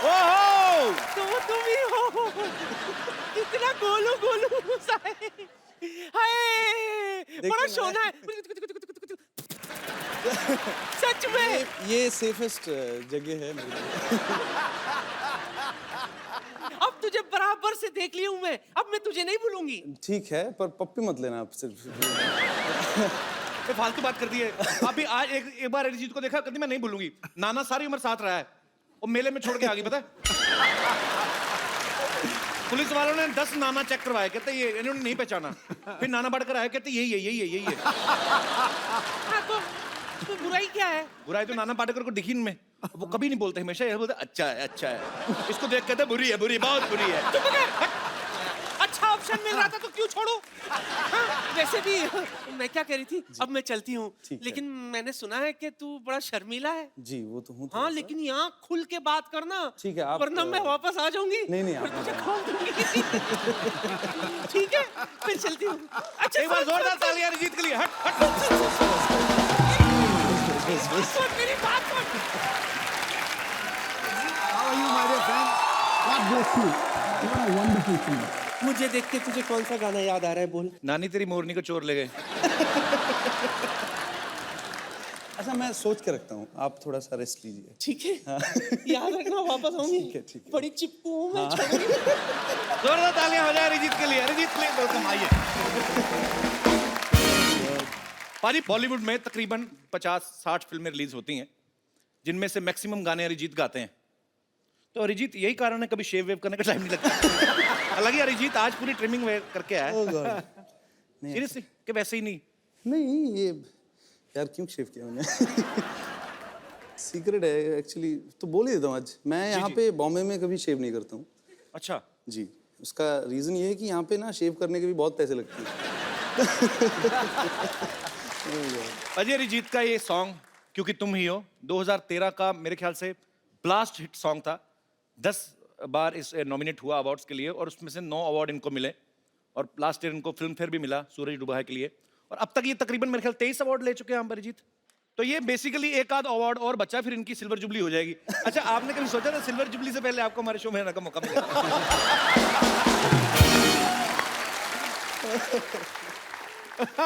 ओहो तो वो तुम ही हो। कितना गोलू गोलू सा है। हाय बड़ा सोना है। सच में ये सेफेस्ट जगह है मेरे लिए। अब तुझे बराबर से देख ली हूं मैं, अब मैं तुझे नहीं भूलूंगी। ठीक है, पर पप्पी मत लेना आप सिर्फ। ये फालतू बात कर दी है। अभी आज एक बार अरिजीत को देखा, कहती मैं नहीं भूलूंगी। नाना सारी उम्र साथ रहा है, वो मेले में छोड़ के आ गई, पता है। पुलिस वालों ने 10 नाना चेक करवाए, कहते ये इन्होंने नहीं पहचाना। फिर नाना बढ़कर आए, कहते यही है। हाँ तो बुराई क्या है? बुराई तो नाना पाटेकर को दिखी इनमें, वो कभी नहीं बोलते, हमेशा ये बोलते अच्छा है। इसको देख कहते बुरी है, बहुत बुरी है। चुप कर। अच्छा ऑप्शन मिल रहा था तो क्यों छोड़ू? हाँ, वैसे भी मैं क्या कह रही थी, अब मैं चलती हूँ, लेकिन मैंने सुना है कि तू बड़ा शर्मीला है। जी वो तो हूँ। हाँ लेकिन यहाँ खुल के बात करना। ठीक है, आप वरना मैं वापस आ जाऊंगी। नहीं फिर तुझे खोल दूंगी। ठीक है फिर चलती हूँ। अच्छा एक बार जोरदार तालियां अरिजीत के लिए। हट सुन मेरी बात सुन। How are you, my dear friend? God bless you. You are a wonderful singer. मुझे देख के तुझे कौन सा गाना याद आ रहा है, बोल। नानी तेरी मोरनी को चोर ले गए। अच्छा मैं सोच के रखता हूँ, आप थोड़ा सा रेस्ट लीजिए। ठीक है याद रखना, वापस आऊंगी। ठीक है। बड़ी चिप्पू हूँ मैं। जोरदार तालियां हो जाए अरिजीत के लिए। अरिजीत के लिए वेलकम, आइए। पाजी बॉलीवुड में तकरीबन 50-60 फिल्में रिलीज होती हैं, जिनमें से मैक्सिमम गाने अरिजीत गाते हैं। तो अरिजीत यही कारण है कभी शेव वेव करने का टाइम नहीं लगता। हालांकि अरिजीत आज पूरी ट्रिमिंग करके आया है। सीरियसली कि वैसे ही नहीं ये यार क्यों शेव किया मैंने? सीक्रेट है एक्चुअली, तो बोल ही देता हूँ आज। मैं यहाँ पे बॉम्बे में कभी शेव नहीं करता हूँ। अच्छा जी, उसका रीजन ये है कि यहाँ पे ना शेव करने के भी बहुत पैसे लगते हैं। अजय अरिजीत का ये सॉन्ग क्योंकि तुम ही हो 2013 का मेरे ख्याल से ब्लास्ट हिट सॉन्ग था। 10 बार इस नॉमिनेट हुआ अवार्ड्स के लिए और उसमें से 9 अवार्ड इनको मिले और लास्ट ईयर इनको फिल्म फेयर भी मिला सूरज डूबा है के लिए। और अब तक ये तकरीबन मेरे ख्याल 23 अवार्ड ले चुके हैं हम अरिजीत। तो ये बेसिकली एक आध अवार्ड और बचा, फिर इनकी सिल्वर जुबली हो जाएगी। अच्छा आपने कभी सोचा था सिल्वर जुबली से पहले आपको हमारे शो में आने का मौका मिलेगा?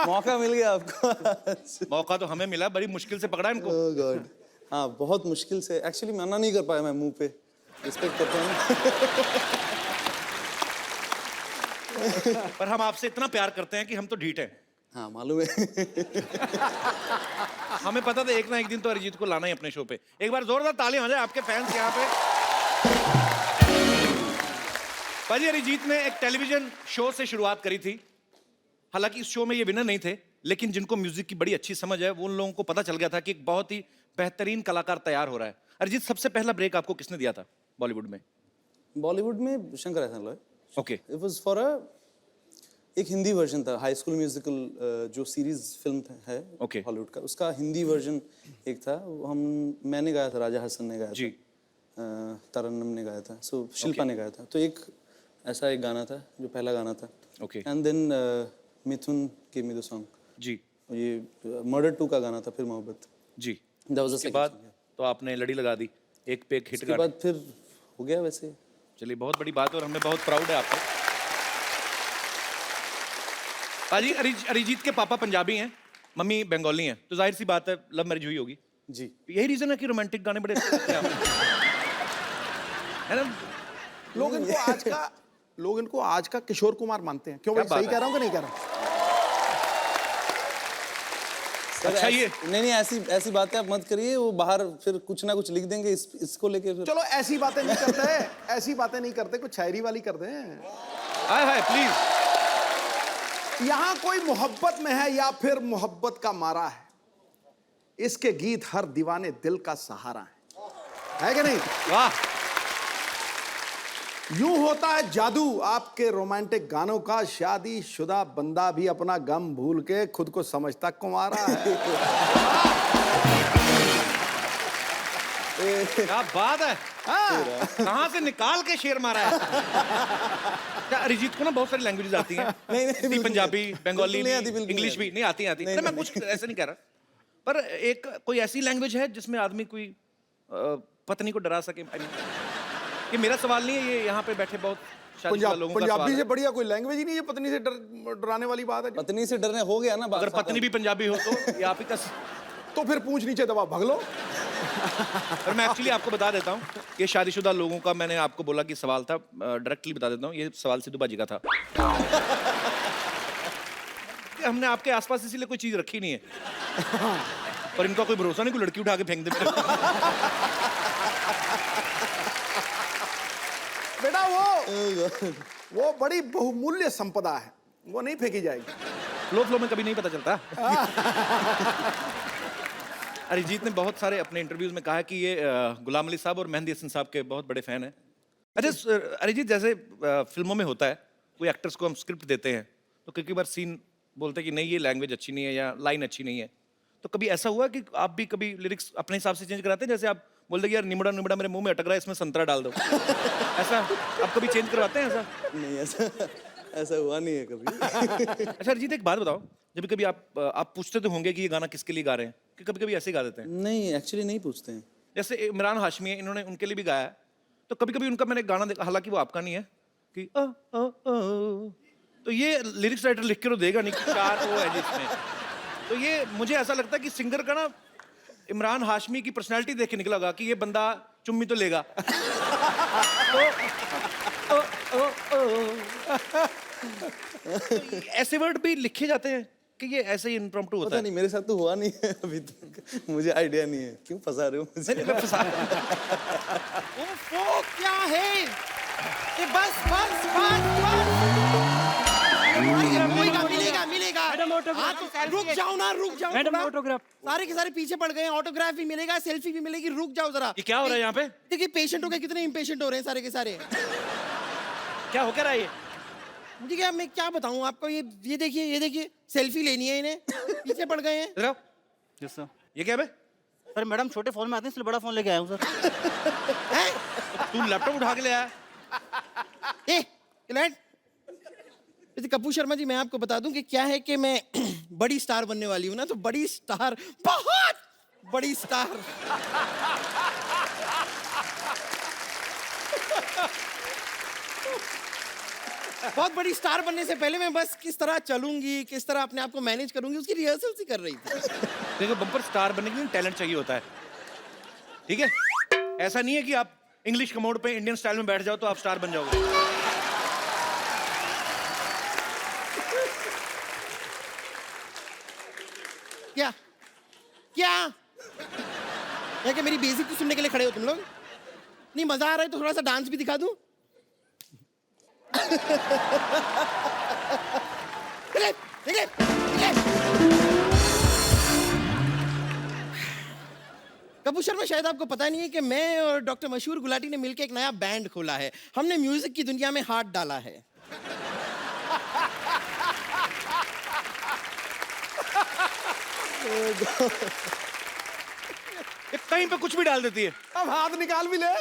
मौका मिल गया आपको। मौका तो हमें मिला, बड़ी मुश्किल से पकड़ा इनको। ओह गॉड, हाँ बहुत मुश्किल से। एक्चुअली मना नहीं कर पाया मैं मुंह पे, रिस्पेक्ट करता हूँ। पर हम आपसे इतना प्यार करते हैं कि हम तो ढीठ हैं। हाँ मालूम है। हमें पता था एक ना एक दिन तो अरिजीत को लाना ही अपने शो पे। एक बार जोरदार तालियां हो जाए आपके फैंस यहाँ पे। पाजी अरिजीत ने एक टेलीविजन शो से शुरुआत करी थी। हालांकि इस शो में ये विनर नहीं थे, लेकिन जिनको म्यूजिक की बड़ी अच्छी समझ है वो उन लोगों को पता चल गया था कि एक बहुत ही बेहतरीन कलाकार तैयार हो रहा है। अरिजीत सबसे पहला ब्रेक आपको किसने दिया था बॉलीवुड में? बॉलीवुड में शंकर एहसान Loy. Okay. It was for एक हिंदी वर्जन था, हाई स्कूल म्यूजिकल जो सीरीज फिल्म है हॉलीवुड का, उसका हिंदी वर्जन एक था। मैंने गाया था, राजा हसन ने गाया जी। था, तरन्नुम ने गाया था, सो शिल्पा ने गाया था। तो एक ऐसा एक गाना था जो पहला गाना था। Okay. And then Mithun gave me the song. जी। ये मर्डर 2 का गाना था, फिर मोहब्बत। जी। उसके बाद तो आपने लड़ी लगा दी, एक पे एक हिट उसके बाद फिर हो गया वैसे। चलिए बहुत बड़ी बात है और हमें बहुत प्राउड है आप पे। पाजी अरिजीत के पापा पंजाबी हैं, मम्मी बंगाली हैं, तो जाहिर सी बात है लव मैरिज हुई होगी। जी। यही रीजन है कि रोमांटिक गाने बड़े अच्छे लगते हैं आपको, है ना? लोग इनको आज का किशोर कुमार मानते हैं। क्यों भाई, सही कह रहा हूँ कि नहीं कह रहा हूँ? अच्छा ये नहीं ऐसी बातें आप मत करिए, वो बाहर फिर कुछ ना कुछ लिख देंगे इसको लेके फिर। चलो ऐसी बातें नहीं करते, ऐसी बातें नहीं करते, कुछ शायरी वाली करते हैं। हाय प्लीज। यहां कोई मोहब्बत में है या फिर मोहब्बत का मारा है, इसके गीत हर दीवाने दिल का सहारा है कि नहीं? वाह। यूं होता है जादू आपके रोमांटिक गानों का, शादीशुदा बंदा भी अपना गम भूल के खुद को समझता कुंवारा है। क्या बात है। कहां से निकाल के शेर मारा है। क्या अरिजीत को ना बहुत सारी लैंग्वेजेस आती हैं? नहीं पंजाबी, बंगाली, बिल्कुल इंग्लिश भी नहीं आती। नहीं, मैं कुछ ऐसे नहीं कह रहा, पर एक कोई ऐसी लैंग्वेज है जिसमें आदमी कोई पत्नी को डरा सके। ये मेरा सवाल नहीं है, ये यहाँ पे बैठे बहुत शादीशुदा लोगों का सवाल पंजाबी है। से बढ़िया कोई लैंग्वेज ही नहीं है। पत्नी से डराने वाली बात है जी। पत्नी से डरने हो गया ना बात। अगर पत्नी भी पंजाबी हो तो ये आप ही का तो फिर पूछ नीचे दबा भाग लो। और मैं एक्चुअली आपको बता देता हूँ, ये शादीशुदा लोगों का मैंने आपको बोला कि सवाल था, डायरेक्टली बता देता हूँ, ये सवाल सिद्धू बाजी का था। हमने आपके आसपास इसीलिए कोई चीज रखी नहीं है। पर इनका कोई भरोसा नहीं, कोई लड़की उठा के फेंक दे। बेटा वो बड़ी बहुमूल्य संपदा है, वो नहीं फेंकी जाएगी। फ्लो में कभी नहीं पता चलता। अरिजीत ने बहुत सारे अपने इंटरव्यूज में कहा है कि ये गुलाम अली साहब और मेहंदी हसन साहब के बहुत बड़े फैन हैं। अच्छा अरिजीत, जैसे फिल्मों में होता है, कोई एक्टर्स को हम स्क्रिप्ट देते हैं तो कई बार सीन बोलते हैं कि नहीं ये लैंग्वेज अच्छी नहीं है या लाइन अच्छी नहीं है, तो कभी ऐसा हुआ कि आप भी कभी लिरिक्स अपने हिसाब से चेंज कराते हैं? जैसे आप बोलते कि यार निमड़ा निमड़ा मेरे मुंह में अटक रहा है, इसमें संतरा डाल दो। ऐसा आप कभी चेंज करवाते हैं? ऐसा नहीं, ऐसा हुआ नहीं है कभी। अच्छा अरिजीत, एक बात बताओ, जब कभी आप पूछते तो होंगे कि ये गाना किसके लिए गा रहे हैं, कि कभी कभी ऐसे ही गा देते हैं? नहीं, एक्चुअली नहीं पूछते हैं। जैसे इमरान हाशमी है, इन्होंने उनके लिए भी गाया है, तो कभी कभी उनका मैंने गाना देखा, हालांकि वो आपका नहीं है, कि तो ये लिरिक्स राइटर लिख के तो देगा नहीं कि 4 ओ है जिसमें। तो ये मुझे ऐसा लगता है कि सिंगर का ना इमरान हाशमी की पर्सनालिटी देख के निकला होगा कि ये बंदा चुम्मी तो लेगा। तो ऐसे वर्ड भी लिखे जाते हैं कि ये ऐसे ही इम्प्रॉम्प्टू होता पता है? नहीं, मेरे साथ तो हुआ नहीं है अभी तक। मुझे आइडिया नहीं है, क्यों फंसा रहे हो मुझे? नहीं, मैं फंसा वो क्या है ये? बस मिलेगा मिलेगा। हाँ, तो रुक जाओ ना, रुक जाओ। मैडम थोड़ा। ऑटोग्राफ। सारे के सारे पीछे पड़ गए हैं, ऑटोग्राफ भी मिलेगा, सेल्फी भी मिलेगी, रुक जाओ जरा। ये क्या हो रहा है यहाँ पे? देखिए पेशेंटों के कितने इम्पेशेंट हो रहे हैं सारे के सारे। क्या हो क्या रहा है ये? मुझे क्या, मैं क्या बताऊं आपको, ये देखिए सेल्फी लेनी है इन्हें, पीछे पड़ गए हैं। इधर आओ। Yes sir. ये क्या बे? सर मैडम छोटे फोन में आते हैं, इसलिए बड़ा फोन लेके आया हूँ सर। हैं? तू लैपटॉप उठा के ले आया? ए, क्लाइंट। वैसे कपूर शर्मा जी, मैं आपको बता दूं कि क्या है कि मैं बड़ी स्टार बनने वाली हूं ना, तो बड़ी स्टार, बहुत बड़ी स्टार। बहुत बड़ी स्टार बनने से पहले मैं बस किस तरह चलूंगी, किस तरह अपने आप को मैनेज करूंगी, उसकी रिहर्सल सी कर रही थी। देखो बम्पर स्टार बनने के लिए टैलेंट चाहिए होता है, ठीक है? ऐसा नहीं है कि आप इंग्लिश कमोड पे इंडियन स्टाइल में बैठ जाओ तो आप स्टार बन जाओगे। क्या क्या क्या क्या मेरी बेइज्जती तो सुनने के लिए खड़े हो तुम लोग? नहीं मजा आ रहा है तो थोड़ा सा डांस भी दिखा दूं? निकले, निकले, निकले। कपूर शर्मा, शायद आपको पता नहीं है कि मैं और डॉक्टर मशहूर गुलाटी ने मिलकर एक नया बैंड खोला है। हमने म्यूजिक की दुनिया में हाथ डाला है। ये कहीं पे कुछ भी डाल देती है। अब हाथ निकाल भी ले।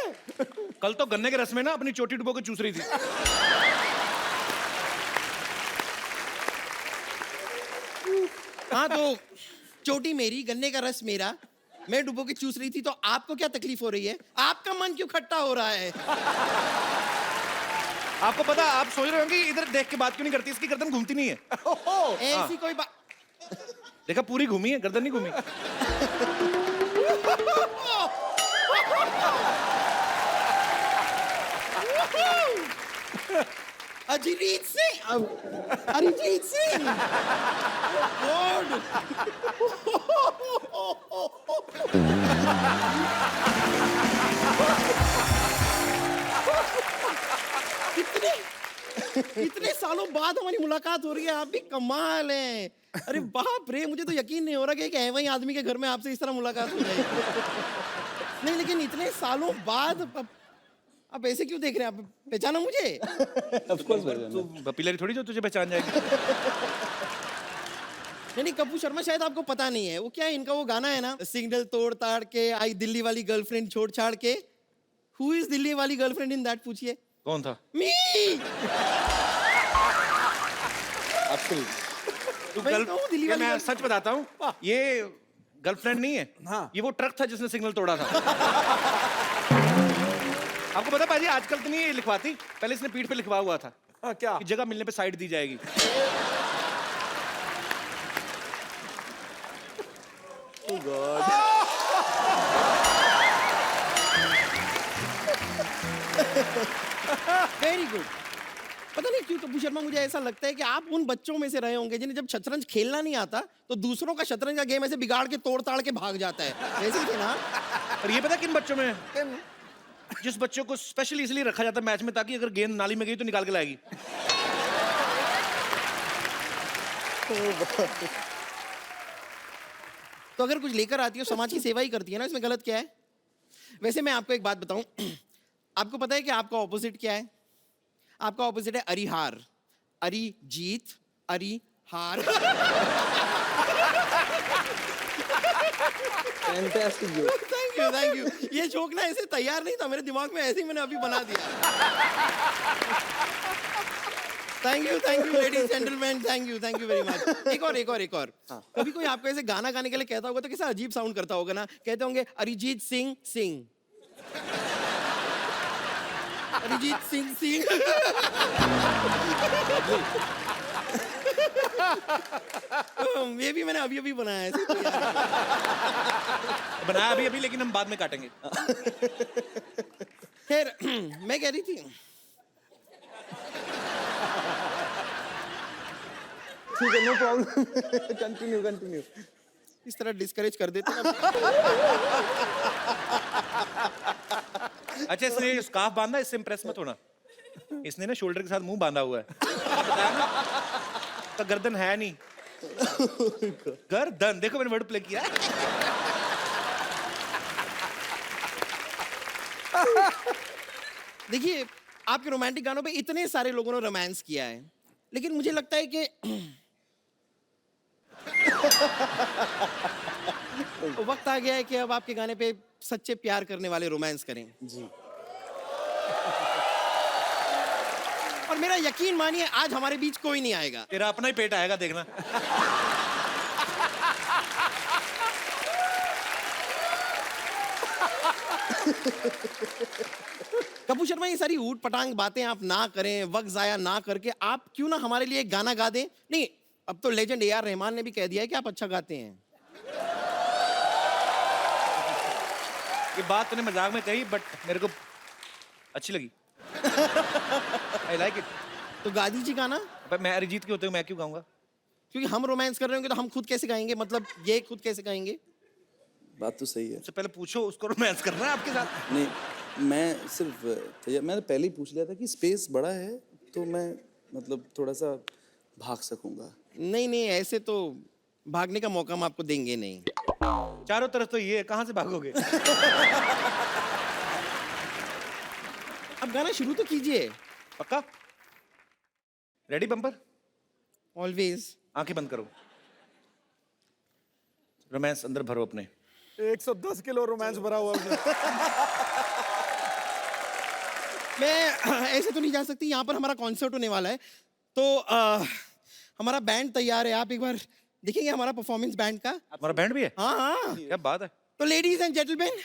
कल तो गन्ने के रस में ना अपनी चोटी डुबो के चूस रही थी। हाँ, तो चोटी मेरी, गन्ने का रस मेरा, मैं डुबो के चूस रही थी, तो आपको क्या तकलीफ हो रही है? आपका मन क्यों खट्टा हो रहा है? आपको पता, आप सोच रहे होंगे इधर देख के बात क्यों नहीं करती, इसकी गर्दन घूमती नहीं है। ऐसी कोई बात। देखा, पूरी घूमी है, गर्दन नहीं घूमी। अरिजीत सिंह, अरिजीत सिंह, गॉड। इतने सालों बाद हमारी मुलाकात हो रही है, आप भी कमाल हैं। अरे बाप रे, मुझे तो यकीन नहीं हो रहा कि एक ऐसे ही आदमी के घर में आपसे इस तरह मुलाकात हो जाएगी। नहीं, लेकिन इतने सालों बाद आप ऐसे क्यों देख रहे हैं? आप पहचाना मुझे? ऑफ कोर्स तू बपीलरी थोड़ी जो तुझे पहचान जाएगी। नहीं, कपूर शर्मा, शायद आपको पता नहीं है, वो क्या है, इनका वो गाना है ना, सिग्नल तोड़ ताड़ के आई दिल्ली वाली गर्लफ्रेंड छोड़ छाड़ के। हु इज दिल्ली वाली गर्लफ्रेंड इन दैट, पूछिए। कौन था? मी। तू मैं गर्ल, तो हूँ दिल्ली ये वाली मैं गर्ल- सच बताता हूँ, ये गर्लफ्रेंड नहीं है। हाँ। ये वो ट्रक था जिसने सिग्नल तोड़ा था। आपको आपको पता है पाजी आजकल तो नहीं ये लिखवाती, पहले इसने पीठ पे लिखवा हुआ था हाँ, क्या कि जगह मिलने पे साइड दी जाएगी। Oh God. Very good. पता नहीं क्यों कपूर शर्मा, मुझे ऐसा लगता है कि आप उन बच्चों में से रहे होंगे जिन्हें जब शतरंज खेलना नहीं आता तो दूसरों का शतरंज का गेम ऐसे बिगाड़ के तोड़ ताड़ के भाग जाता है, वैसे ही थे ना? और ये पता किन बच्चों में है? जिस बच्चों को स्पेशली इसलिए रखा जाता है मैच में ताकि अगर गेंद नाली में गई तो निकाल के लाएगी। तो अगर कुछ लेकर आती हो समाज की सेवा ही करती है ना, इसमें गलत क्या है? वैसे मैं आपको एक बात बताऊं, आपको पता है कि आपका ऑपोजिट क्या है? आपका ऑपोजिट है अरिहार, अरिजीत, अरिहार। Fantastic joke. Thank you. ये जोक ना ऐसे तैयार नहीं था मेरे दिमाग में, ऐसे ही मैंने अभी बना दिया। Thank you ladies gentleman, thank you very much. एक और। कभी कोई आपको ऐसे गाना गाने के लिए कहता होगा तो कैसा अजीब साउंड करता होगा ना? कहते होंगे अरिजीत सिंह सिंह, अरिजीत सिंह सिंह। ये भी मैंने अभी बनाया है, ऐसे तैयार। बनाया अभी लेकिन हम बाद में काटेंगे। खैर मैं कह रही थी, ठीक है, no problem. Continue. इस तरह डिस्करेज कर देते ना। अच्छा इसने स्कार्फ बांधा, इससे इंप्रेस मत होना। इसने ना शोल्डर के साथ मुंह बांधा हुआ है। बताया ना? तो गर्दन है नहीं। गर्दन देखो मैंने वर्ड प्ले किया। देखिए आपके रोमांटिक गानों पे इतने सारे लोगों ने रोमांस किया है, लेकिन मुझे लगता है कि वक्त आ गया है कि अब आपके गाने पे सच्चे प्यार करने वाले रोमांस करें। जी। और मेरा यकीन मानिए आज हमारे बीच कोई नहीं आएगा। तेरा अपना ही पेट आएगा देखना। कपूर शर्मा ये सारी ऊट पटांग बातें आप ना करें, वक्त जाया ना करके आप क्यों ना हमारे लिए एक गाना गा दें। नहीं, अब तो लेजेंड AR रहमान ने भी कह दिया है कि आप अच्छा गाते हैं। ये बात तूने मजाक में कही बट मेरे को अच्छी लगी। I like it. तो गा दीजिए गाना। पर मैं अरिजीत के होते हुए मैं क्यों गाऊंगा? क्योंकि हम रोमांस कर रहे होंगे तो हम खुद कैसे गाएंगे, मतलब ये खुद कैसे गाएंगे? बात तो सही है। सबसे पहले पूछो उसको रोमांस करना है आपके साथ। नहीं, मैं सिर्फ मैंने पहले ही पूछ लिया था कि स्पेस बड़ा है तो मैं मतलब थोड़ा सा भाग सकूंगा। नहीं, ऐसे तो भागने का मौका हम आपको देंगे नहीं। चारों तरफ तो ये है, कहां से भागोगे? अब गाना शुरू तो कीजिए। पक्का? Ready bumper? ऑलवेज। आंखें बंद करो, रोमांस अंदर भरो अपने। 110 किलो रोमांस भरा हुआ है। मैं ऐसे तो नहीं जा सकती, यहाँ पर हमारा कॉन्सर्ट होने वाला है तो हमारा बैंड तैयार है। आप एक बार देखेंगे हमारा परफॉर्मेंस बैंड का। हमारा बैंड भी है? हाँ। क्या बात है। तो लेडीज एंड जेंटलमैन,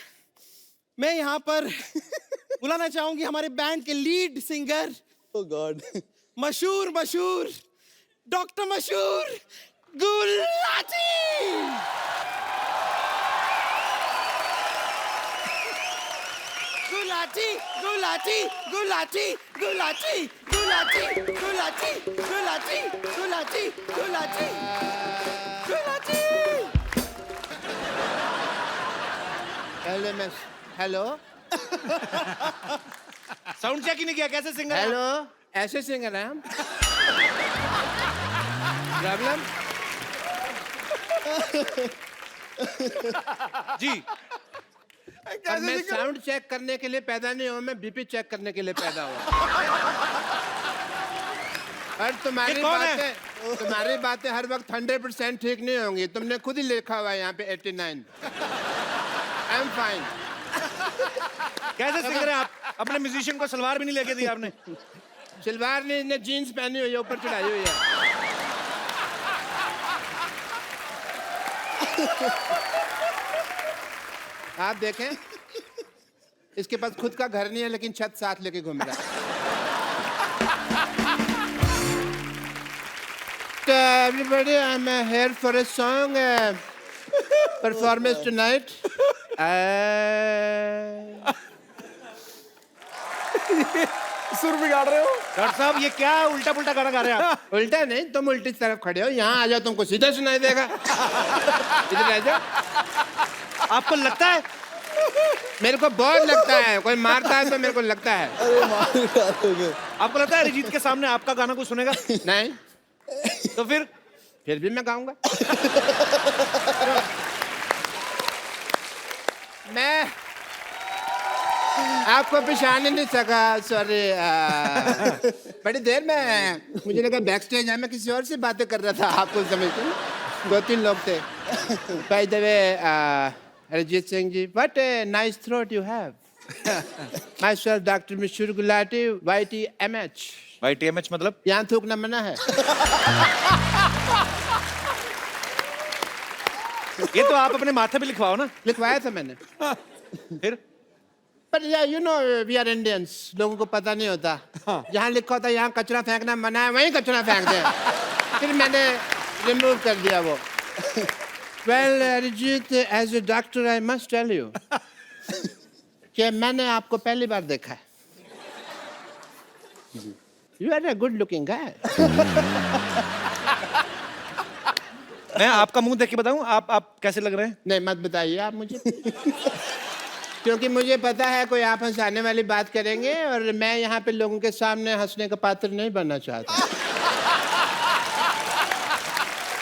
मैं यहाँ पर बुलाना चाहूंगी हमारे बैंड के लीड सिंगर, ओह गॉड, मशहूर डॉक्टर मशहूर Gulati. Gulati Gulati Gulati Gulati Gulati Gulati Gulati Gulati Gulati Gulati. Hello miss, hello sound check ही नहीं किया, कैसे सिंगर? हेलो, ऐसे सिंगर हैं हम। प्रॉब्लम? जी और मैं साउंड चेक करने के लिए पैदा नहीं हुआ, मैं BP चेक करने के लिए पैदा हुआ। और तुम्हारी बातें हर वक्त 100% ठीक नहीं होंगी। तुमने खुद ही लिखा हुआ है यहाँ पे 89। I am fine. कैसे सिंगर है आप? अपने म्यूजिशियन को सलवार भी नहीं लेके दी आपने। सलवार नहीं, इसने जीन्स पहनी हुई है, ऊपर चढ़ाई हुई है। आप देखें, इसके पास खुद का घर नहीं है लेकिन छत साथ लेके घूम रहा है. So everybody, I'm here for a song performance tonight. सुर बिगाड़ रहे हो. डॉक्टर साहब ये क्या उल्टा पुल्टा गाना गा रहे हैं आप? उल्टा नहीं, तुम उल्टी तरफ खड़े हो. यहाँ आ जाओ, तुमको सीधा सुनाई देगा. इधर आ जाओ. आपको लगता है? मेरे को बहुत लगता है, कोई मारता है तो मेरे को लगता है. अरे मार डालोगे. आपको लगता है अरिजीत के सामने आपका गाना कोई सुनेगा? नहीं, तो फिर भी मैं गाऊंगा. मैं आपको पहचान ही नहीं सका, सॉरी. बड़ी देर में मुझे लगा बैक स्टेज है, मैं किसी और से बातें कर रहा था. आपको समझते हैं, 2-3 लोग थे. By the way, Arijit Singh ji, what a nice throat you have. Myself doctor Mishra Gulati, YTMH. YTMH मतलब? यहाँ थूकना मना है. ये तो आप अपने माथे पे लिखवाओ ना. लिखवाया था मैंने. फिर पर you know we are Indians, लोगों को पता नहीं होता. जहाँ लिखा होता है यहाँ कचरा फेंकना मना है, वहीं कचरा फेंक दे. फिर मैंने रिमूव कर दिया वो. Well Arijit, as a doctor I must tell you कि मैंने आपको पहली बार देखा है. You are a good looking guy. मैं आपका मुंह देख के बताऊं आप कैसे लग रहे हैं? नहीं, मत बताइए आप मुझे. क्योंकि मुझे पता है कोई आप हंसाने वाली बात करेंगे और मैं यहाँ पे लोगों के सामने हंसने का पात्र नहीं बनना चाहता.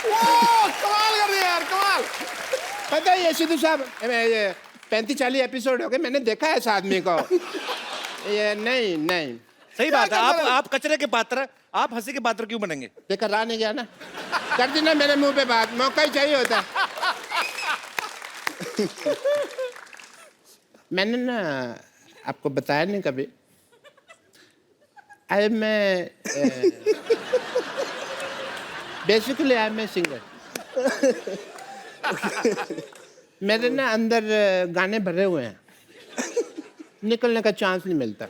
कमाल कर दिया यार, कमाल. पता है ये सिद्धू साहब, 35-40 एपिसोड हो गए, मैंने देखा है इस आदमी को. ये नहीं सही बात है. आप कचरे के पात्र, आप हंसी के पात्र क्यों बनेंगे? देखा, रहा नहीं गया ना. कर दी ना मेरे मुंह पे बात. मौका ही चाहिए होता. मैंने ना आपको बताया नहीं कभी. I am basically I am a singer. मेरे ना अंदर गाने भरे हुए हैं, निकलने का चांस नहीं मिलता.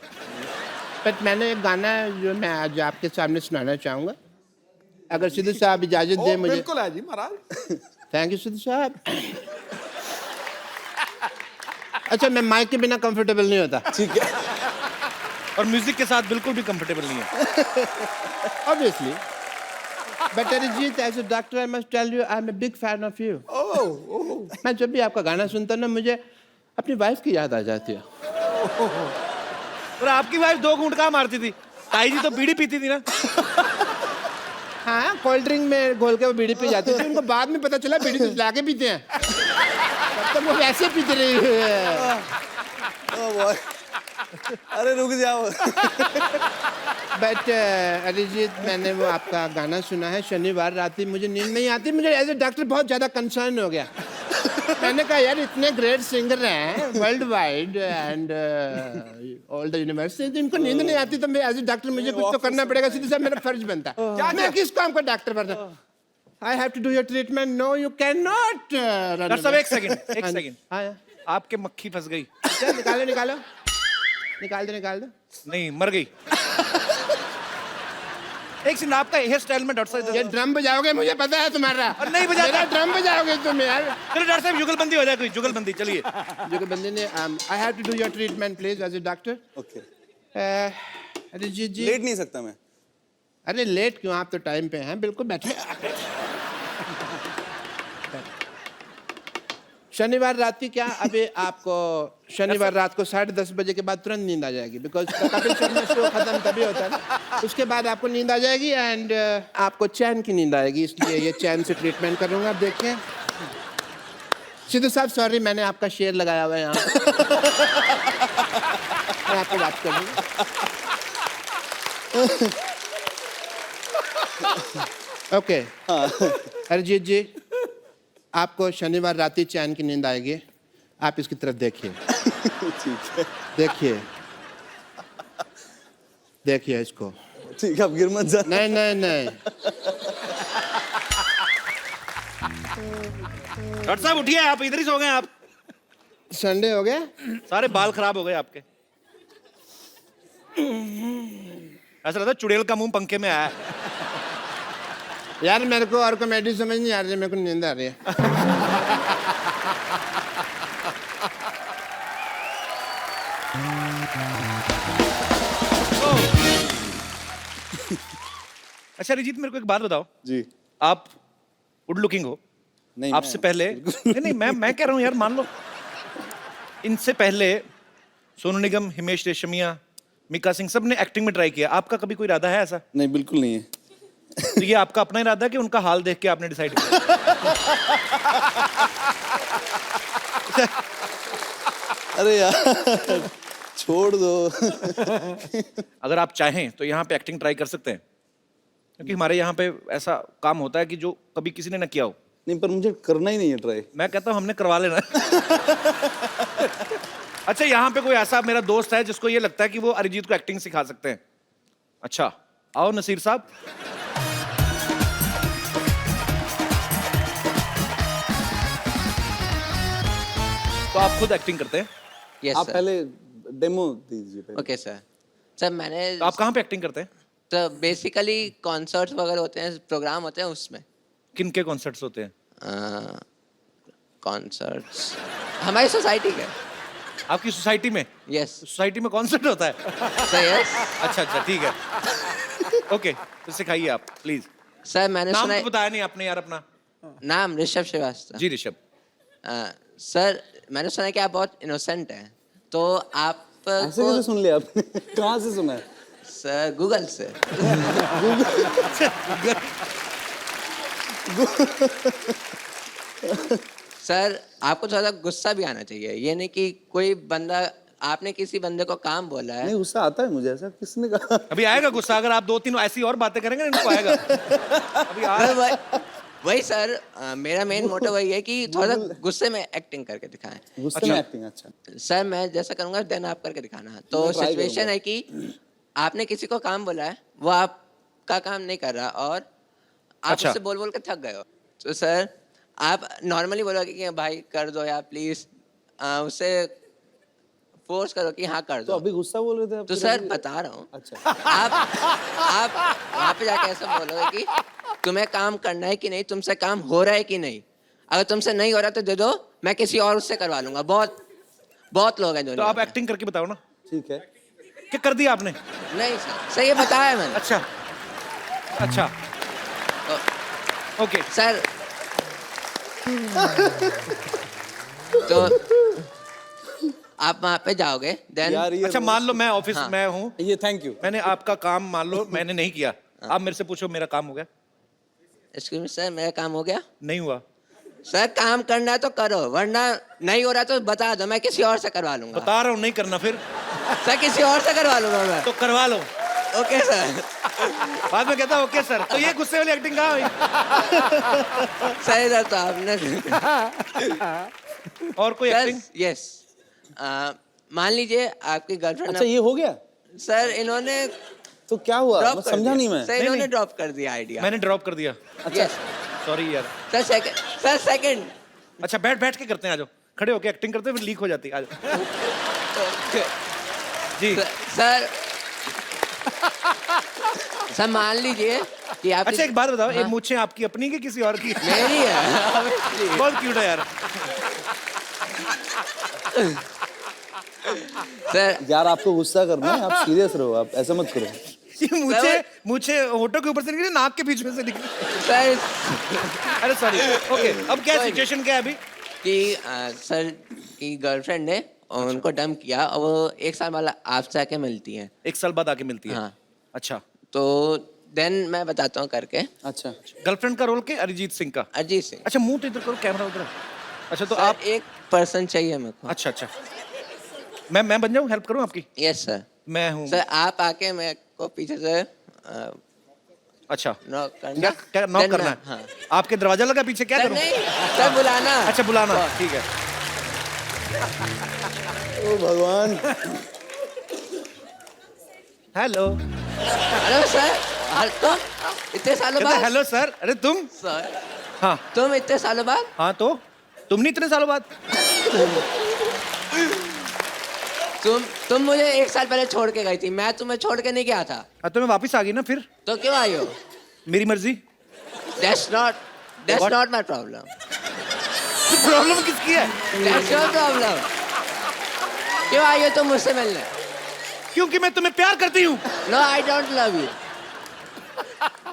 बट मैंने एक गाना जो मैं आज आपके सामने सुनाना चाहूँगा, अगर सिद्धू साहब इजाजत दे मुझे. बिल्कुल है जी महाराज. थैंक यू सिद्धू साहब. अच्छा, मैं माइक के बिना कंफर्टेबल नहीं होता. ठीक है. और म्यूजिक के साथ बिल्कुल भी कंफर्टेबल नहीं है. Obviously. But Arijit, as a doctor I must tell you, I am a big fan of you. मैं जब भी आपका गाना सुनता हूँ ना, मुझे अपनी वाइफ की याद आ जाती है. और आपकी वाइफ 2 घूंट कहाँ मारती थी? ताई जी तो बीड़ी पीती थी ना. हाँ, कोल्ड ड्रिंक में घोल के वो बीड़ी पी जाती थी. उनको बाद में पता चला बीड़ी तो ला के पीते हैं. तब तक वो वैसे पीते रही है. अरे रुक जाओ. बट अरिजीत, मैंने वो आपका गाना सुना है शनिवार रात. मुझे नींद नहीं आती. मुझे एज ए डॉक्टर बहुत ज़्यादा कंसर्न हो गया. मैंने कहा यार, इतने ग्रेट सिंगर हैं world wide and all the university, इनको नींद नहीं आती. तो मैं एज ए डॉक्टर मुझे कुछ तो करना पड़ेगा. सीधे साहब मेरा फर्ज बनता है. मैं किस काम का डॉक्टर बनता? I have to do your treatment. No, you can not. Doctor साहब एक सेकंड. हाँ, आपके मक्खी फंस गई. निकालो निकाल दो. नहीं, मर गई. एक सेकंड, आपका हेयर स्टाइल में डॉक्टर साहब ये ड्रम बजाओगे, मुझे पता है तुम्हारा. और नहीं बजाता. मेरा ड्रम बजाओगे तुम यार. चलिए डॉक्टर साहब, जुगलबंदी हो जाए. कोई जुगलबंदी. चलिए. जुगलबंदी ने I have to do your treatment please as a doctor. Okay. Arijit ji. लेट नहीं सकता मैं. अरे लेट क्यों, आप तो टाइम पे हैं. बिल्कुल बैठे. शनिवार रात की क्या, अभी आपको शनिवार रात को 10:30 बजे के बाद तुरंत नींद आ जाएगी. बिकॉज कपिल शर्मा शो खत्म तभी होता है ना. उसके बाद आपको नींद आ जाएगी एंड आपको चैन की नींद आएगी. इसलिए ये चैन से ट्रीटमेंट करूंगा. आप देखें सिद्धू साहब, सॉरी मैंने आपका शेर लगाया हुआ है यहाँ. मैं आपको बात कर दूँ. ओके. अरिजीत जी, आपको शनिवार रात चैन की नींद आएगी. आप इसकी तरफ देखिए. ठीक है. देखिए इसको. ठीक है, आप गिर मत जा. नहीं. डॉक्टर साहब उठिए, आप इधर ही सो गए. आप संडे हो गया? सारे बाल खराब हो गए आपके। ऐसा लगता है चुड़ैल का मुंह पंखे में आया है। यार मेरे को और कॉमेडी समझ नहीं आ रही है, मेरे को नींद आ रही है। अच्छा अरिजीत, मेरे को एक बात बताओ, जी आप गुड लुकिंग हो। नहीं आपसे पहले नहीं मैं कह रहा हूँ यार, मान लो इनसे पहले सोनू निगम, हिमेश रेशमिया, मिका सिंह, सब ने एक्टिंग में ट्राई किया। आपका कभी कोई इरादा है ऐसा? नहीं बिल्कुल नहीं है। तो ये आपका अपना इरादा है कि उनका हाल देख के आपने डिसाइड किया? अरे यार छोड़ दो। अगर आप चाहें तो यहाँ पे एक्टिंग ट्राई कर सकते हैं, क्योंकि हमारे यहाँ पे ऐसा काम होता है कि जो कभी किसी ने ना किया हो। नहीं पर मुझे करना ही नहीं है ट्राई। मैं कहता हूँ हमने करवा लेना। अच्छा, यहाँ पे कोई ऐसा मेरा दोस्त है जिसको ये लगता है कि वो अरिजीत को एक्टिंग सिखा सकते हैं? अच्छा, आओ नसीर साहब। तो आप खुद एक्टिंग करते हैं? यस आप सर। पहले डेमो दीजिए पहले। Okay sir. सर मैंने तो आप कहाँ पे एक्टिंग करते हैं? तो बेसिकली कॉन्सर्ट्स वगैरह होते हैं, प्रोग्राम होते हैं उसमें। किन के कॉन्सर्ट्स होते हैं? कॉन्सर्ट्स हमारी सोसाइटी के। आपकी सोसाइटी में? यस सोसाइटी में कॉन्सर्ट होता है? सर। यस अच्छा अच्छा, ठीक है। ओके, तो सिखाइए आप प्लीज। सर मैंने नाम सुना तो बताया नहीं आपने यार अपना। नाम ऋषभ श्रीवास्तव। जी ऋषभ। सर मैंने सुना कि आप बहुत इनोसेंट हैं, तो आप ऐसे कैसे सुन लिया आपने? कहाँ से सुना है? सर गूगल से। सर आपको थोड़ा गुस्सा भी आना चाहिए, ये नहीं कि कोई बंदा, आपने किसी बंदे को काम बोला है। नहीं गुस्सा आता है मुझे, ऐसा किसने कहा? अभी आएगा गुस्सा, अगर आप दो तीन ऐसी और बातें करेंगे ना, इनको आएगा। अभी आ सर, वही सर, मेरा मेन मोटिव वही है कि थोड़ा गुस्से में एक्टिंग करके दिखाएं। गुस्से में एक्टिंग? अच्छा सर मैं जैसा करूंगा देन आप करके दिखाना। तो मैं try सिचुएशन करूंगा। है कि आपने किसी को काम बोला है, वो आपका काम नहीं कर रहा और आप अच्छा। उससे बोल बोल के थक गए हो। तो सर आप नॉर्मली बोलोगे कि भाई कर दो या प्लीज, उससे फोर्स करो कि हाँ कर तो दो। अभी गुस्सा बोल रहे थे आप? तो फिर सर अभी- बता रहा हूँ, अच्छा आप वहाँ पे जाके ऐसा बोलोगे कि तुम्हें काम करना है कि नहीं, तुमसे काम हो रहा है कि नहीं। अगर तुमसे नहीं हो रहा तो दे दो, मैं किसी और उससे करवा लूंगा। बहुत लोग हैं तो दुनिया आप में। एक्टिंग करके बताओ ना। ठीक है। क्या कर दिया आपने? नहीं सर ये बताया मैंने। अच्छा अच्छा, ओके। सर तो आप वहाँ पे जाओगे देन। यार ये अच्छा मान लो मैं ऑफिस हाँ। में हूँ, ये थैंक यू। मैंने आपका काम मान लो मैंने नहीं किया, आप मेरे से पूछो मेरा काम हो गया? एक्सक्यूज मी सर, मेरा काम हो गया? नहीं हुआ। सर काम करना है तो करो, वरना नहीं हो रहा तो बता दो, मैं किसी और से करवा लूंगा। बता रहा हूँ नहीं करना, फिर सर किसी और से करवा लूंगा मैं। तो करवा लो। Okay sir. बाद में कहता ओके सर। तो ये गुस्से वाली एक्टिंग कहाँ हुई? सही सर, तो आपने और कोई एक्टिंग? यस, मान लीजिए आपकी गर्लफ्रेंड। अच्छा ये हो गया? सर इन्होंने तो क्या हुआ? ड्रॉप मैं कर समझा दिया। नहीं मैं। सर इन्होंने ड्रॉप कर दिया आइडिया। मैंने ड्रॉप कर दिया। अच्छा Yes. सॉरी यार। Sir second. अच्छा बैठ के करते हैं, आ जाओ। खड़े होके एक्टिंग करते हैं, फिर लीक हो जाती है। आ जाओ। जी। सर सर मान लीजिए कि आप। अच्छा एक बात बताओ, ये मूछें आपकी अपनी की किसी और की? मेरी है। बहुत क्यूट है यार। सर यार आपको गुस्सा करना है, आप सीरियस रहो, आप ऐसा मत करो। ये मूछे होठों के ऊपर से निकली, नाक के बीच में से निकली। सर अरे सॉरी। ओके, अब क्या कोई सिचुएशन क्या है अभी? कि सर की गर्लफ्रेंड ने उनको डंप किया और वो 1 साल बाद आपसे आके मिलती है। 1 साल बाद आके मिलती है? हाँ। अच्छा, तो देन मैं बताता हूँ करके। अच्छा गर्लफ्रेंड का रोल के अरिजीत सिंह का? अरिजीत सिंह। अच्छा मुंह तो इधर करो, कैमरा उधर। अच्छा तो सर, आप एक पर्सन चाहिए मेरे को। अच्छा अच्छा, मैं बन जाऊँ, हेल्प करूँ आपकी? Yes sir. मैं हूँ। सर आप आके मेरे को पीछे से अच्छा, नॉक क्या करना। क्या नॉक Then करना मैं- है? हाँ। आपके दरवाजा लगा पीछे, क्या सर करूँ? नहीं, सर बुलाना। अच्छा बुलाना, ठीक है। ओ भगवान। हेलो। हेलो सर, तुम इतने सालों बाद। Hello sir. अरे तुम? सर हाँ तुम इतने सालों बाद। हाँ, तो तुम नहीं इतने सालों बाद? तुम मुझे 1 साल पहले छोड़ के गई थी, मैं तुम्हें छोड़ के नहीं गया था, तो मैं वापस आ गई ना फिर, तो क्यों आई हो? मेरी मर्जी। That's not my problem. Problem किसकी है? That's your problem. क्यों आई हो तुम मुझसे मिलने? क्योंकि मैं तुम्हें प्यार करती हूँ। No, I don't love you.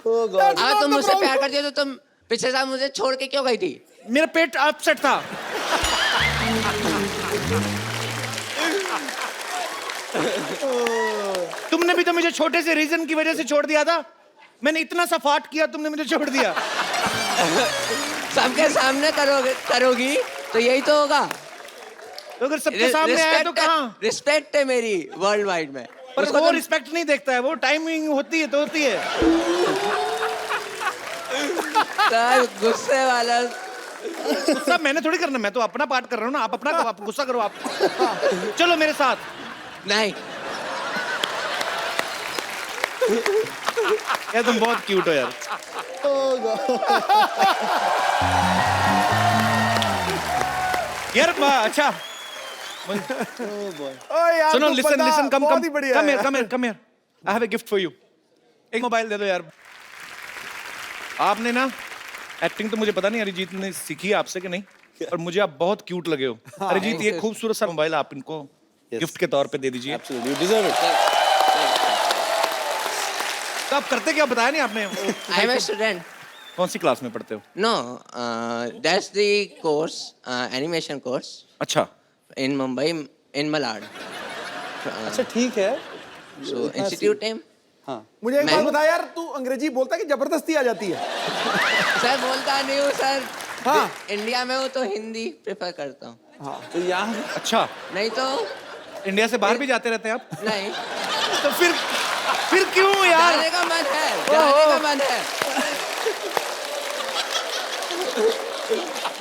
अगर तुम मुझसे प्यार करती हो तो तुम पिछले साल मुझे छोड़ के क्यों गई थी? मेरा पेट अपसेट था। तुमने भी तो मुझे छोटे से रीजन की वजह से छोड़ दिया था। मैंने इतना सा फाट किया, तुमने मुझे छोड़ दिया। सबके सामने करोगी तो यही तो होगा। तो अगर सबके सामने आया तो कहाँ? रिस्पेक्ट है मेरी वर्ल्ड वाइड में। पर वो रिस्पेक्ट नहीं देखता है, वो टाइमिंग होती है तो होती है। गुस्से वाला। गुस्सा मैंने थोड़ी करना, मैं तो अपना पार्ट कर रहा हूँ ना। आप अपना आप गुस्सा करो आप। चलो मेरे साथ। नहीं, यार तुम बहुत क्यूट हो यार। यार अच्छा यार सुनो, तो लिसन बड़ा लिसन, कम बहुत कम ही बढ़िया कम है। Here come here come here, I have a gift for you. एक मोबाइल दे दो यार। आपने ना एक्टिंग तो मुझे पता नहीं अरिजीत ने सीखी है आपसे कि नहीं, और मुझे आप बहुत क्यूट लगे हो। अरिजीत ये खूबसूरत सा मोबाइल आप इनको गिफ्ट के तौर पे दे दीजिए। Absolutely, you deserve it. तो आप करते क्या बताया नहीं आपने? I am a student. कौन सी क्लास में पढ़ते हो? No, that's the course, animation course अच्छा, इन मुंबई, इन मलाड। अच्छा ठीक है। So institute name. हाँ मुझे एक मैं- बात बता यार, तू अंग्रेजी बोलता है कि जबरदस्ती आ जाती है? सर बोलता नहीं हूँ सर। हाँ। इंडिया में हूँ तो हिंदी प्रेफर करता हूँ, हाँ तो यहाँ अच्छा। नहीं तो इंडिया से बाहर भी जाते रहते हैं आप? नहीं। तो फिर क्यों यार? जाने का मन है, जाने का मन है,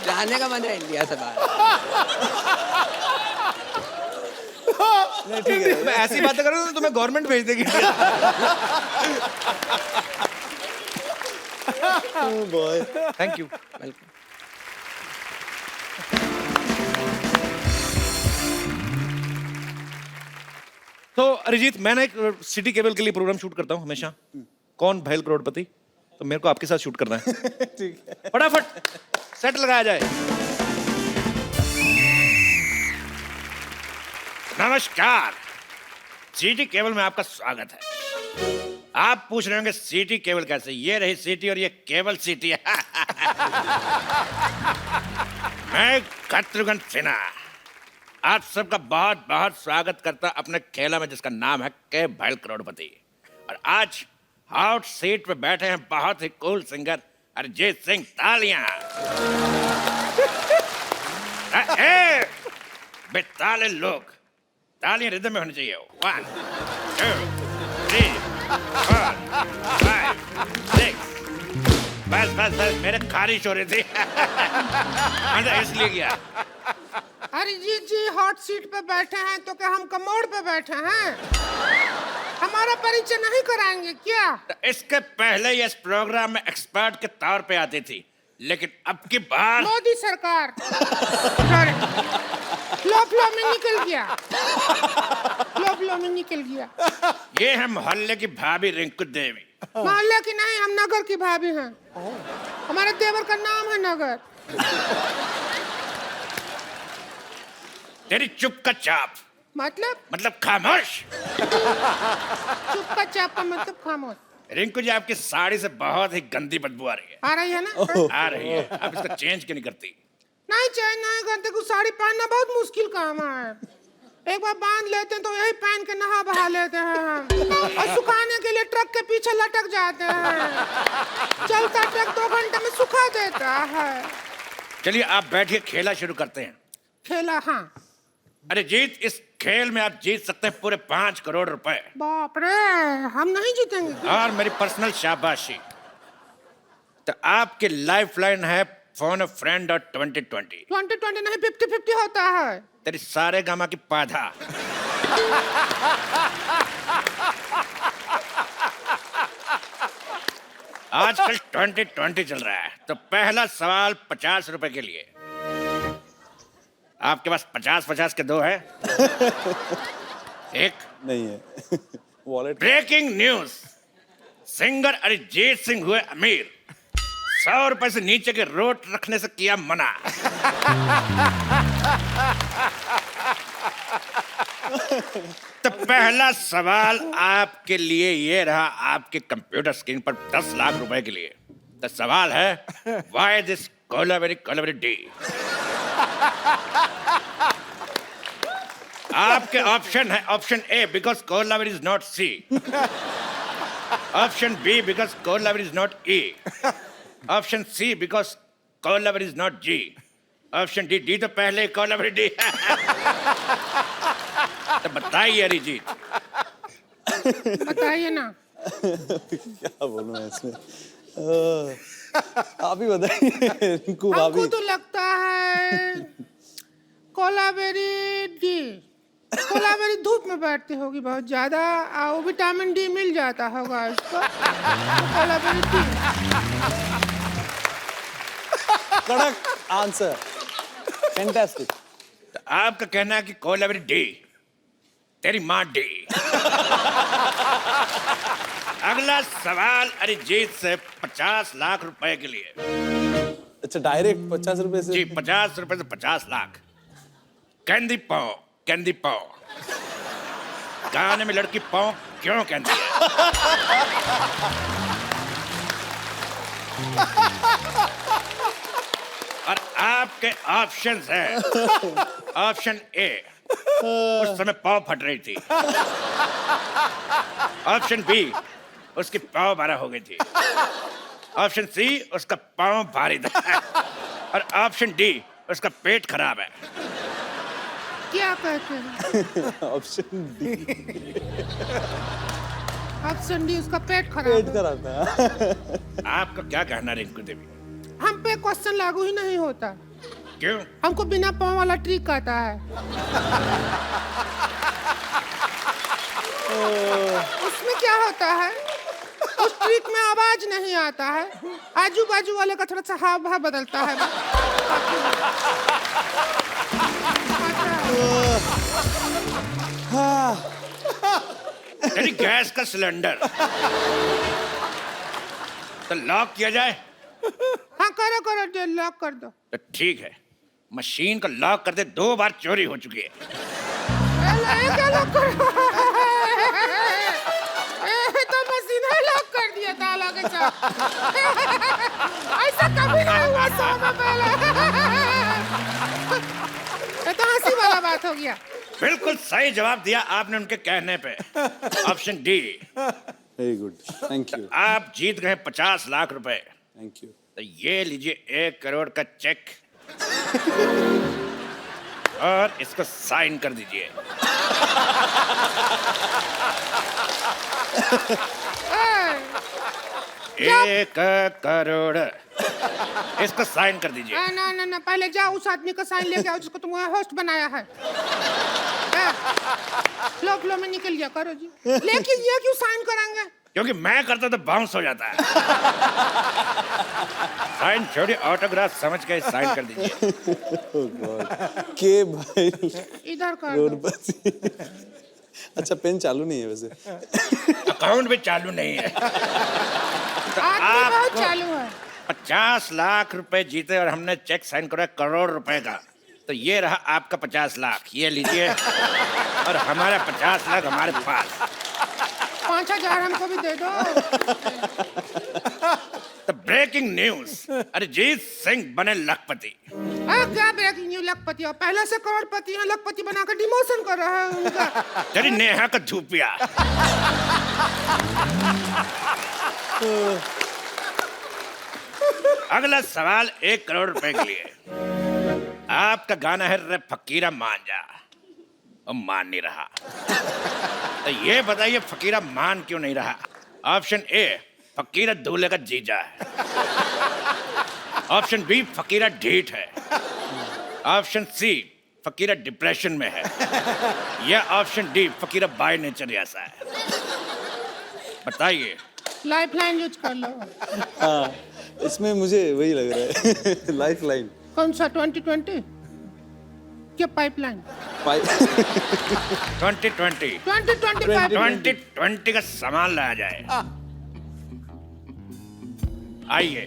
जाने का मन है इंडिया से बाहर। मैं ऐसी बातें करूँ तो तुम्हें गवर्नमेंट भेज देगी। Thank you. वेलकम। तो अरिजीत, मैं ना एक सिटी केबल के लिए प्रोग्राम शूट करता हूँ हमेशा। कौन भैल करोड़पति, तो मेरे को आपके साथ शूट करना है। ठीक है। फटाफट सेट लगाया जाए। नमस्कार, सिटी केबल में आपका स्वागत है। आप पूछ रहे होंगे सिटी केबल कैसे? ये रही सिटी और ये केबल सिटी है। मैं शत्रुघ्न सिन्हा आप सबका बहुत बहुत स्वागत करता अपने खेला में जिसका नाम है के भैल करोड़पति। और आज हॉट सीट पे बैठे हैं बहुत ही कूल सिंगर अरिजीत सिंह। तालियां। बेताले लोग, तालियां रिदम में होनी चाहिए। 1 2 3 4 5 6। बस बस बस, मेरे खारिश हो रही थी। मैंने इसलिए किया। अरिजीत जी हॉट सीट पे बैठे हैं तो क्या हम कमोड पे बैठे हैं? हमारा परिचय नहीं कराएंगे क्या? इसके पहले ही इस प्रोग्राम में एक्सपर्ट के तौर पे आती थी, लेकिन अब की बार मोदी सरकार फ्लो में निकल गया, फ्लो में निकल गया। ये है मोहल्ले की भाभी रिंकू देवी। मोहल्ले की नहीं, हम नगर की भाभी हैं। हमारे देवर का नाम है नगर। तेरी चुप का चाप मतलब खामोश। चुप का चाप का मतलब खामोश। रिंकू जी, आपकी साड़ी से बहुत ही गंदी बदबू आ रही है। आ रही है ना? आ रही है। आप इसका चेंज क्यों नहीं करती? नहीं चेंज नहीं करते, कुछ साड़ी पहनना बहुत मुश्किल काम है। एक बार बांध लेते हैं तो यही पहन के नहा बहा लेते हैं हम। और सुखाने के लिए ट्रक के पीछे लटक जाते हैं। चलता ट्रक 2 घंटे में सुखा देता है। चलिए आप बैठिए, खेला शुरू करते हैं। खेला? हाँ। अरे जीत, इस खेल में आप जीत सकते हैं पूरे 5 करोड़ रुपए। बाप रे, हम नहीं जीतेंगे। और मेरी पर्सनल शाबाशी। तो आपकी लाइफ लाइन है फोन अ फ्रेंड और 2020। 2020 नहीं, 50-50 होता है। तेरी सारे गामा की पाधा। आजकल 2020 चल रहा है, तो पहला सवाल 50 रुपए के लिए। आपके पास 50-50 के दो है? एक नहीं है wallet breaking news, singer Arijit Singh हुए अमीर, 100 रुपए से नीचे के रोट रखने से किया मना। तो पहला सवाल आपके लिए ये रहा, आपके कंप्यूटर स्क्रीन पर 10 लाख रुपए के लिए। तो सवाल है, व्हाई दिस कोलावेरी डी? आपके ऑप्शन है, option A because kolaveri is not C, option B because kolaveri is not E, option C because kolaveri is not G, option D, D तो पहले कोलावेरी डी। तो बताइए अरिजीत, बताइए ना। क्या बोलूं मैं इसमें आप ही बताइए रिंकू भाभी। हमको तो लगता है कोलावेरी डी। कोलावेरी धूप में बैठती होगी बहुत ज्यादा, और विटामिन डी मिल जाता होगा इसको, तो कोलावेरी डी। कड़क आंसर, फैंटास्टिक। तो आपका कहना है कि कोलावेरी डी, तेरी माँ डी। अगला सवाल अरिजीत से 50 लाख रुपए के लिए। अच्छा डायरेक्ट 50 रुपए से? जी 50 रुपए से 50 लाख। कैंडी पाव, कैंडी पाव, गाने में लड़की पाव क्यों कहती है? और आपके ऑप्शंस हैं, ऑप्शन ए, उस समय पाव फट रही थी, ऑप्शन बी, उसकी पाव 12 हो गई थी, ऑप्शन सी, उसका पाव भारी था, और ऑप्शन डी, उसका पेट खराब है। क्या कहते हैं? Option D. ऑप्शन डी, उसका पेट पेट खराब है। खराब था। आपका क्या कहना है रिंकू देवी? हम पे क्वेश्चन लागू ही नहीं होता। क्यों? हमको बिना पाँव वाला ट्रिक आता है। उसमें क्या होता है, उस ट्रिक में आवाज नहीं आता है, आजू बाजू वाले का थोड़ा सा हाव भाव बदलता है। तेरी गैस का सिलेंडर तो लॉक किया जाए? हाँ करो करो, लॉक कर दो। तो ठीक है, मशीन को लॉक कर दे, 2 बार चोरी हो चुकी है। क्या लॉक करो? तो मशीन है लॉक कर दिया ताला के साथ। ऐसा कभी नहीं हुआ 100 में पहले। ये तो हंसी वाला बात हो गया। बिल्कुल सही जवाब दिया आपने उनके कहने पे, option D. Very good, thank you. आप जीत गए 50 लाख रुपए। Thank you. तो ये लीजिए 1 करोड़ का चेक और इसको साइन कर दीजिए। 1 करोड़, इसको साइन कर दीजिए। ना ना ना, पहले जाओ उस आदमी का साइन लेके आओ जिसको तुमने होस्ट बनाया है। फ्लो फ्लो में निकल गया, करो जी। लेकिन ये क्यों साइन कराएंगे? क्योंकि मैं करता तो बाउंस हो जाता है। साइन छोड़िए, ऑटोग्राफ समझ के साइन कर दीजिए। के भाई इधर कर दो। करोड़पति। अच्छा पेन चालू नहीं है वैसे। अकाउंट भी चालू नहीं है। तो आदमी बहुत आपको चालू है। 50 लाख रुपए जीते और हमने चेक साइन करा करोड़ रुपए का। तो ये रहा आपका 50 लाख, ये लीजिए, और हमारा 50 लाख हमारे पास। 5000 हमको भी दे दो। तो ब्रेकिंग न्यूज, अरिजीत सिंह बने लखपति। क्या ब्रेकिंग न्यूज? लखपति और पहले से करोड़पति हैं, लखपति बनाकर डिमोशन कर रहा है उनका। तेरी नेहा का धूपिया। अगला सवाल 1 करोड़ रुपए के लिए। आपका गाना है रे फकीरा मान जा, और मान नहीं रहा। तो ये बताइए फकीरा मान क्यों नहीं रहा? ऑप्शन ए, फकीरा दूल्हे का जीजा है, ऑप्शन बी, फकीरा ढीठ है, ऑप्शन सी, फकीरा डिप्रेशन में है, या option D, Fakira by nature ऐसा है। बताइए। लाइफ लाइन यूज कर लो। हाँ इसमें मुझे वही लग रहा है। Life line. कौन सा 2020? क्या पाइपलाइन? 2020 2020 पाइपलाइन। 2020 का सामान लाया जाए। आइए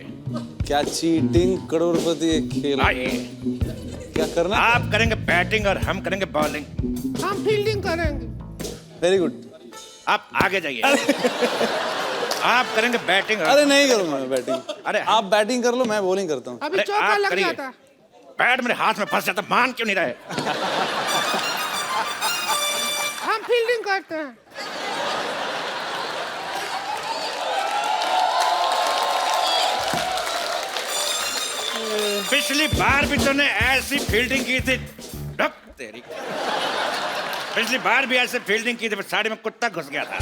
क्या चीटिंग करोड़पति एक खेल? आइए, क्या करना? आप करेंगे बैटिंग और हम करेंगे बॉलिंग। हम फील्डिंग करेंगे। Very good. आप आगे जाइए। आप करेंगे बैटिंग अरे नहीं करूंगा मैं बैटिंग। अरे आप बैटिंग कर लो, मैं बॉलिंग करता हूँ। अभी अरे चौका आप लग करिए। जाता। बैट मेरे हाथ में फंस जाता, मान क्यों नहीं रहे? हम फील्डिंग करते हैं। पिछली बार भी तूने ऐसी फील्डिंग की थी। रब तेरी, पिछली बार भी ऐसे फील्डिंग की थी, पर साड़ी में कुत्ता घुस गया था।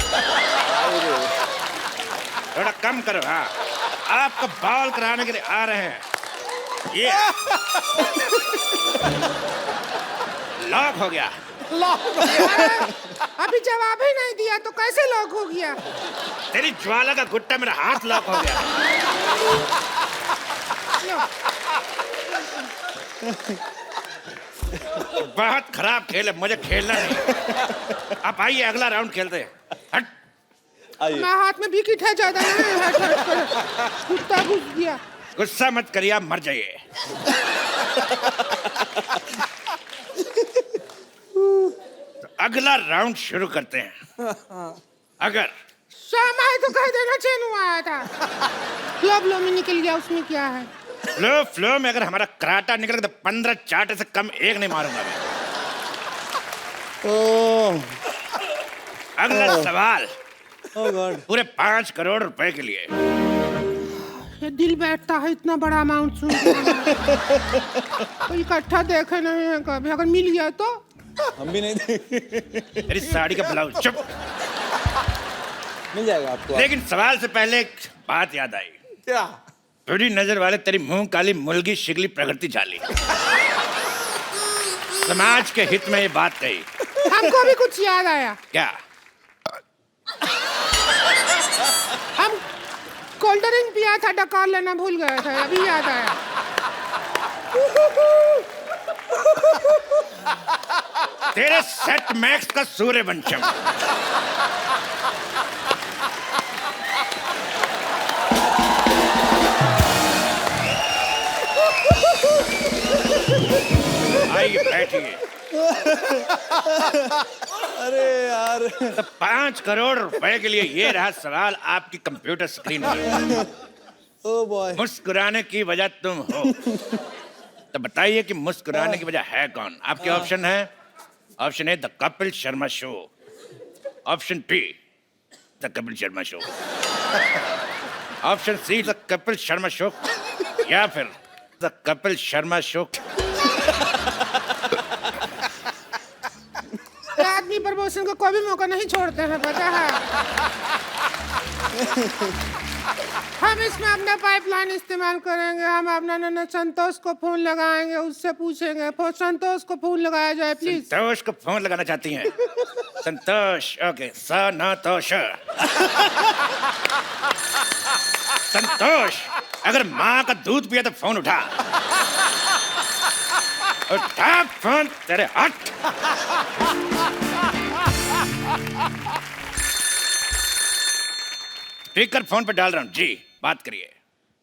थोड़ा कम करो। हाँ, आपको बॉल कराने के लिए आ रहे हैं। ये लॉक हो गया। अभी जवाब ही नहीं दिया तो कैसे लॉक हो गया? तेरी ज्वाला का गुट्टा मेरा हाथ लॉक हो गया। बहुत खराब खेल है, मुझे खेलना नहीं। आप आइए, अगला राउंड खेलते हैं। हट। आइए। मैं हाथ में विकेट है ज्यादा नहीं, हट हट कर कुत्ता घुस गया। गुस्सा मत करिए, आप मर जाइए। तो अगला राउंड शुरू करते हैं। अगर शामा है तो कह देना चैन आया था। फ्लो में निकल गया, उसमें क्या है? फ्लो में अगर हमारा कराटा निकल गया तो 15 चाटे से कम एक नहीं मारूंगा मैं। अगला सवाल ओह गॉड। पूरे 5 करोड़ रुपए के लिए। ये दिल बैठता है इतना बड़ा अमाउंट सुन तो इकट्ठा देखे नहीं है कभी, अगर मिल गया तो। हम भी नहीं देंगे। मेरी साड़ी का ब्लाउज। चुप। मिल जाएगा आपको। लेकिन सवाल से पहले एक बात याद आई। क्या? थोड़ी नजर वाले तेरी मुंह काली मुलगी शिगली प्रगति झाली। समाज के हित में ये बात कही। हमको भी कुछ याद आया। क्या? हम कोल्ड ड्रिंक पिया था, डकार लेना भूल गए थे, अभी याद आया। तेरे सेट मैक्स का सूर्यवंशम। आइए बैठिए। अरे यार। तो 5 करोड़ रुपए के लिए ये रहा सवाल आपकी कंप्यूटर स्क्रीन पर। Oh boy. मुस्कुराने की वजह तुम हो, तो बताइए कि मुस्कुराने की वजह है कौन? आपके ऑप्शन है। Option A the Kapil Sharma show, option be the Kapil Sharma show, option see the Kapil Sharma show, या फिर द कपिल शर्मा शो। आदमी प्रमोशन को कोई भी मौका नहीं छोड़ते हैं, पता है। हम इसमें अपना पाइपलाइन इस्तेमाल करेंगे। हम अपना नन्ना संतोष को फोन लगाएंगे, उससे पूछेंगे। संतोष को फोन लगाया जाए प्लीज। संतोष को फोन लगाना चाहती हैं? संतोष, ओके। संतोष, संतोष, अगर माँ का दूध पिया तो फोन उठा। उठा फोन, तेरे हाथ। स्पीकर फोन पे डाल रहा हूँ जी, बात करिए।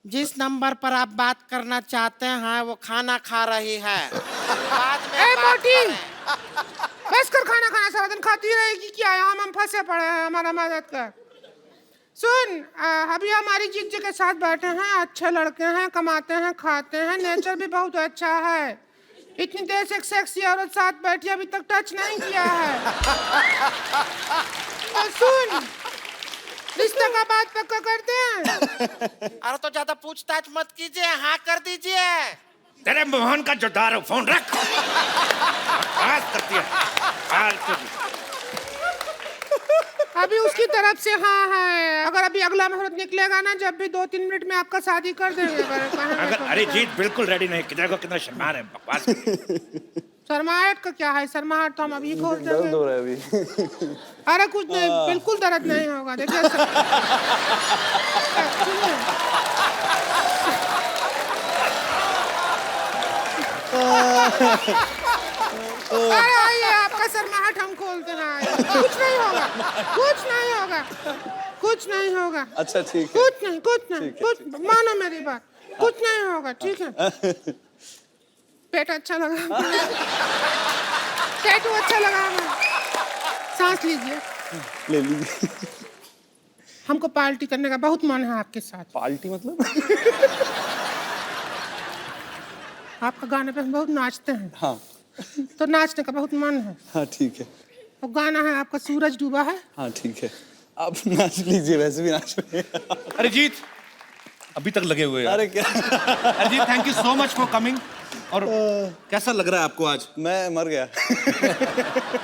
जिस नंबर पर आप बात करना चाहते हैं वो खाना खा रही है। बाद में ए बात मोटी, करें। बस कर खाना खाना, सारा दिन खाती रहेगी क्या? हम फंसे पड़े हैं, हमारा मदद कर। सुन, अभी हमारी जीजी के साथ बैठे हैं, अच्छे लड़के हैं, कमाते हैं, खाते हैं, नेचर भी बहुत अच्छा है। इतनी देर से एक सेक्सी औरत साथ बैठी, अभी तक टच नहीं किया है। और सुन, रिश्ते का बात पक्का करते हैं। अरे तो ज्यादा पूछताछ मत कीजिए, हाँ कर दीजिए। तेरे मोहन का जोदार हो, फोन रख। बात करती है फालतू की। अभी उसकी तरफ से हाँ है। अगर अभी अगला मुहूर्त निकलेगा ना, जब भी 2-3 मिनट में आपका शादी कर देंगे। अगर अरिजीत बिल्कुल रेडी नहीं, किधर कितना शर्मा रहे, बकवास। शर्माहट का क्या है? शर्माहट तो हम अभी खोल दर्द देंगे। हो रहा है अभी। अरे कुछ नहीं, बिल्कुल दर्द नहीं होगा। देखिए अरे आइए, आपका शर्माहट हम खोलते हैं, आइए। कुछ नहीं होगा, कुछ नहीं होगा, कुछ नहीं होगा, अच्छा ठीक है, कुछ नहीं, कुछ नहीं, कुछ मानो मेरी बात, कुछ नहीं होगा, ठीक है। पेट अच्छा लगा, टैटू अच्छा लगा हमें। सांस लीजिए, ले लीजिए। हमको पार्टी करने का बहुत मन है आपके साथ। पार्टी मतलब? आपका गाने पे हम बहुत नाचते हैं, हाँ तो नाचने का बहुत मन है। हाँ ठीक है, वो गाना है आपका सूरज डूबा है। हाँ ठीक है, आप नाच लीजिए, वैसे भी नाच रहे हैं। अरिजीत अभी तक लगे हुए हैं। अरे क्या, Arijit, thank you so much for coming. और कैसा लग रहा है आपको आज? मैं मर गया।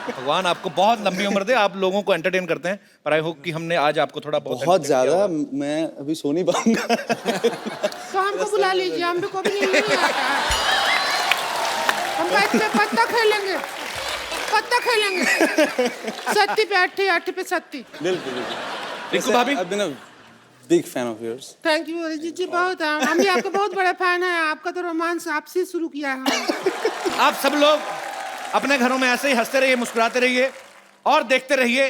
भगवान आपको बहुत लंबी उम्र दे, आप लोगों को एंटरटेन करते हैं, पर आई होप कि हमने आज आपको थोड़ा बहुत बहुत entertain ज्यादा, किया होगा। मैं अभी सो नहीं पाऊंगा। तो हमको बुला लीजिए, हम भी को भी नहीं आता है। हम बैठ पे पत्ता खेलेंगे, पत्ता खेलेंगे। सत्ती पे अट्ठी, अट्ठी पे सत्ती। बिल्कुल बिल्कुल। रिंकू भाभी, I've been a big fan of yours. Thank you Arijit ji, बहुत हम भी आपके बहुत बड़े फैन हैं। आपका तो रोमांस आपसे शुरू किया है हमने। आप सब लोग अपने घरों में ऐसे ही हंसते रहिए, मुस्कुराते रहिए और देखते रहिए।